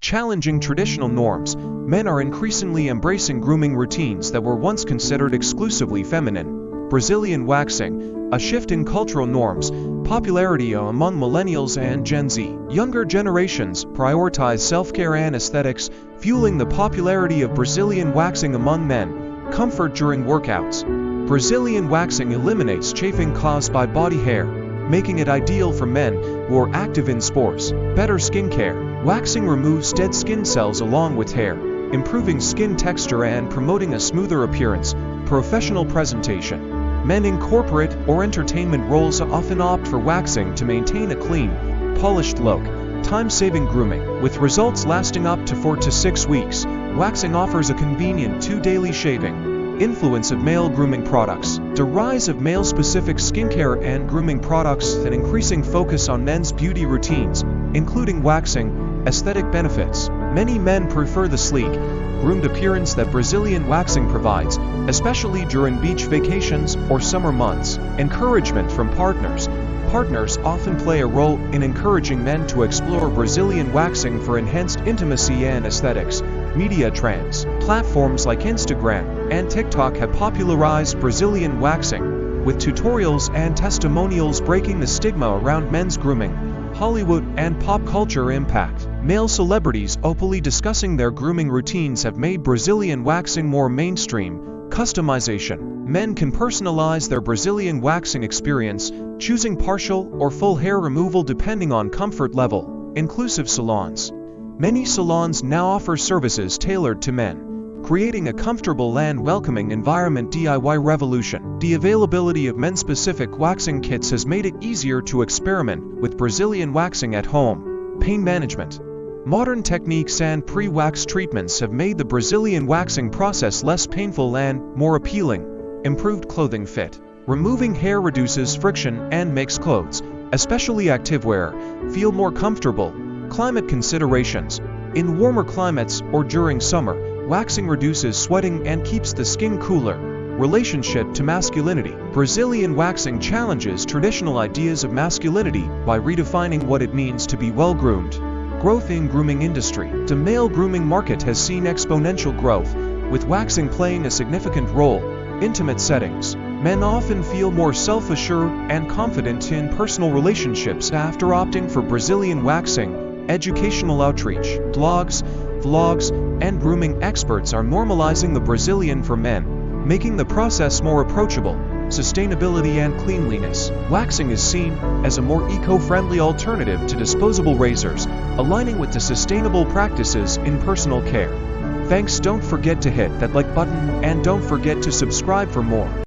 Challenging traditional norms, men are increasingly embracing grooming routines that were once considered exclusively feminine. Brazilian waxing, a shift in cultural norms, popularity among millennials and Gen Z. Younger generations prioritize self-care and aesthetics, fueling the popularity of Brazilian waxing among men. Comfort during workouts. Brazilian waxing eliminates chafing caused by body hair, making it ideal for men who are active in sports. Better skincare. Waxing removes dead skin cells along with hair, improving skin texture and promoting a smoother appearance. Professional presentation. Men in corporate or entertainment roles often opt for waxing to maintain a clean, polished look. Time-saving grooming. With results lasting up to 4 to 6 weeks, waxing offers a convenient 2 daily shaving. Influence of male grooming products. The rise of male-specific skincare and grooming products and increasing focus on men's beauty routines, including waxing. Aesthetic benefits. Many men prefer the sleek, groomed appearance that Brazilian waxing provides, especially during beach vacations or summer months. Encouragement from partners. Partners often play a role in encouraging men to explore Brazilian waxing for enhanced intimacy and aesthetics. Media trends. Platforms like Instagram and TikTok have popularized Brazilian waxing, with tutorials and testimonials breaking the stigma around men's grooming. Hollywood and pop culture impact. Male celebrities openly discussing their grooming routines have made Brazilian waxing more mainstream. Customization. Men can personalize their Brazilian waxing experience, choosing partial or full hair removal depending on comfort level. Inclusive salons. Many salons now offer services tailored to men, creating a comfortable and welcoming environment. DIY revolution. The availability of men-specific waxing kits has made it easier to experiment with Brazilian waxing at home. Pain management. Modern techniques and pre-wax treatments have made the Brazilian waxing process less painful and more appealing. Improved clothing fit. Removing hair reduces friction and makes clothes, especially activewear, feel more comfortable. Climate considerations. In warmer climates or during summer, waxing reduces sweating and keeps the skin cooler. Relationship to masculinity. Brazilian waxing challenges traditional ideas of masculinity by redefining what it means to be well-groomed. Growth in grooming industry. The male grooming market has seen exponential growth, with waxing playing a significant role. Intimate settings. Men often feel more self-assured and confident in personal relationships after opting for Brazilian waxing. Educational outreach. Blogs, vlogs, and grooming experts are normalizing the Brazilian for men, making the process more approachable. Sustainability and cleanliness. Waxing is seen as a more eco-friendly alternative to disposable razors, aligning with the sustainable practices in personal care. Thanks. Don't forget to hit that like button and don't forget to subscribe for more.